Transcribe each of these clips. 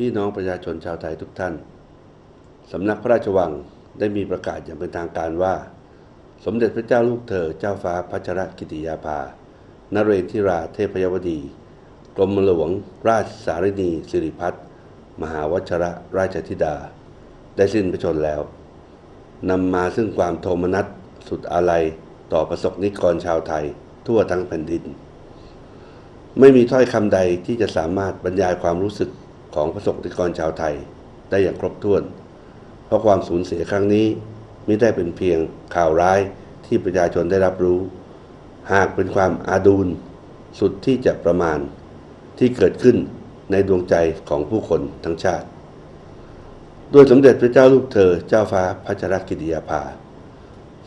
พี่น้องประชาชนชาวไทยทุกท่านสำนักพระราชวังได้มีประกาศอย่างเป็นทางการว่าสมเด็จพระเจ้าลูกเธอเจ้าฟ้าพัชรกิติยาภานเรศทิราเทพยวดีกรมหลวงราชสารินีสิริพัฒน์มหาวชรราชธิดาได้สิ้นพระชนม์แล้วนำมาซึ่งความโทมนัสสุดอาลัยต่อประสบนิกรชาวไทยทั่วทั้งแผ่นดินไม่มีถ้อยคำใดที่จะสามารถบรรยายความรู้สึกของประสบนิกรชาวไทยได้อย่างครบถ้วนเพราะความสูญเสียครั้งนี้ไม่ได้เป็นเพียงข่าวร้ายที่ประชาชนได้รับรู้หากเป็นความอาดูลสุดที่จะประมาณที่เกิดขึ้นในดวงใจของผู้คนทั้งชาติด้วยสมเด็จพระเจ้าลูกเธอเจ้าฟ้าพัชรกิติยาภา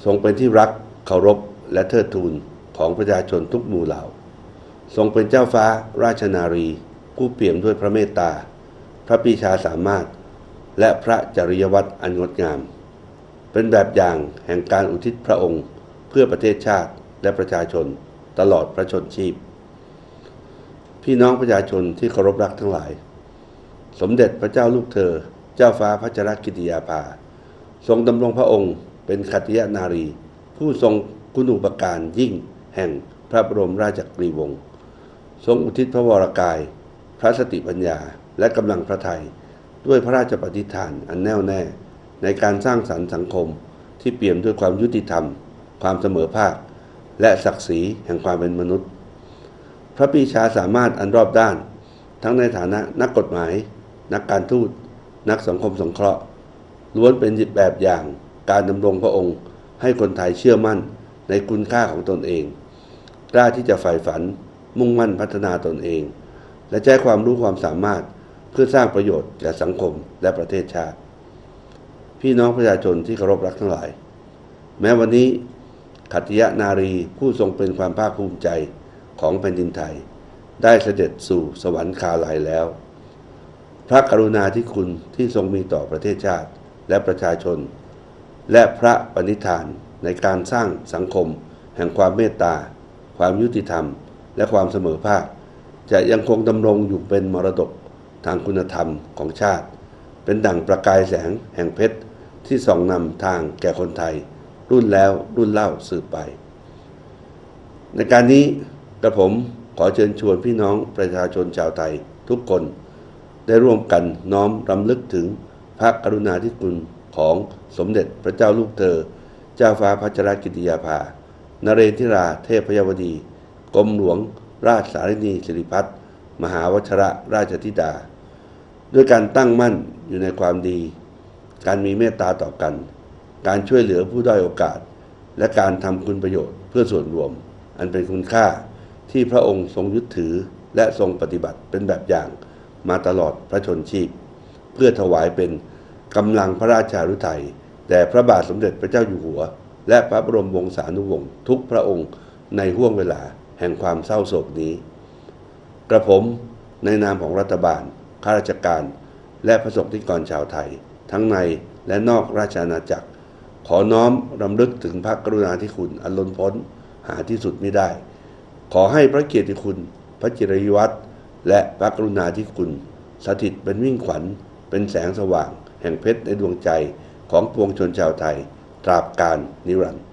ทรงเป็นที่รักเคารพและเทิดทูนของประชาชนทุกหมู่เหล่าทรงเป็นเจ้าฟ้าราชนารีผู้เปี่ยมด้วยพระเมตตาพระปรีชาสามารถและพระจริยวัตรอันงดงามเป็นแบบอย่างแห่งการอุทิศพระองค์เพื่อประเทศชาติและประชาชนตลอดพระชนชีพพี่น้องประชาชนที่เคารพรักทั้งหลายสมเด็จพระเจ้าลูกเธอเจ้าฟ้าพัชรกิติยาภาทรงดำรงพระองค์เป็นขัตติยนารีผู้ทรงคุณูปการยิ่งแห่งพระบรมราชจักรีวงศ์ทรงอุทิศพระวรกายพระสติปัญญาและกำลังพระทัยด้วยพระราชปฏิฐานอันแน่วแน่ในการสร้างสรรค์สังคมที่เปี่ยมด้วยความยุติธรรมความเสมอภาคและศักดิ์ศรีแห่งความเป็นมนุษย์พระปรีชาสามารถอันรอบด้านทั้งในฐานะนักกฎหมายนักการทูตนักสังคมสงเคราะห์ล้วนเป็นแบบอย่างการดำรงพระองค์ให้คนไทยเชื่อมั่นในคุณค่าของตนเองกล้าที่จะใฝ่ฝันมุ่งมั่นพัฒนาตนเองและใช้ความรู้ความสามารถเพื่อสร้างประโยชน์แก่สังคมและประเทศชาติพี่น้องประชาชนที่เคารพรักทั้งหลายแม้วันนี้ขัตติยนารีผู้ทรงเป็นความภาคภูมิใจของแผ่นดินไทยได้เสด็จสู่สวรรคาลัยแล้วพระกรุณาธิคุณที่ทรงมีต่อประเทศชาติและประชาชนและพระปณิธานในการสร้างสังคมแห่งความเมตตาความยุติธรรมและความเสมอภาคจะยังคงดำรงอยู่เป็นมรดกทางคุณธรรมของชาติเป็นดั่งประกายแสงแห่งเพชรที่ส่องนำทางแก่คนไทยรุ่นแล้วรุ่นเล่าสืบไปในการนี้กระผมขอเชิญชวนพี่น้องประชาชนชาวไทยทุกคนได้ร่วมกันน้อมรำลึกถึงพระกรุณาธิคุณของสมเด็จพระเจ้าลูกเธอเจ้าฟ้าพัชรกิติยาภานเรศทิราเทพยวดีกรมหลวงราชสารินีสิริพัฒน์มหาวชรราชธิดาด้วยการตั้งมั่นอยู่ในความดีการมีเมตตาต่อกันการช่วยเหลือผู้ด้อยโอกาสและการทำคุณประโยชน์เพื่อส่วนรวมอันเป็นคุณค่าที่พระองค์ทรงยึดถือและทรงปฏิบัติเป็นแบบอย่างมาตลอดพระชนชีพเพื่อถวายเป็นกำลังพระราชาฤทัยแด่พระบาทสมเด็จพระเจ้าอยู่หัวและพระบรมวงศานุวงศ์ทุกพระองค์ในห้วงเวลาแห่งความเศร้าโศกนี้กระผมในนามของรัฐบาลข้าราชการและประสบนิกรชาวไทยทั้งในและนอกราชอาณาจักรขอน้อมรำลึกถึงพระกรุณาธิคุณอันล้นพ้นหาที่สุดไม่ได้ขอให้พระเกียรติคุณพระจิรยวัตรและพระกรุณาธิคุณสถิตเป็นมิ่งขวัญเป็นแสงสว่างแห่งเพชรในดวงใจของปวงชนชาวไทยตราบกาลนิรันดร์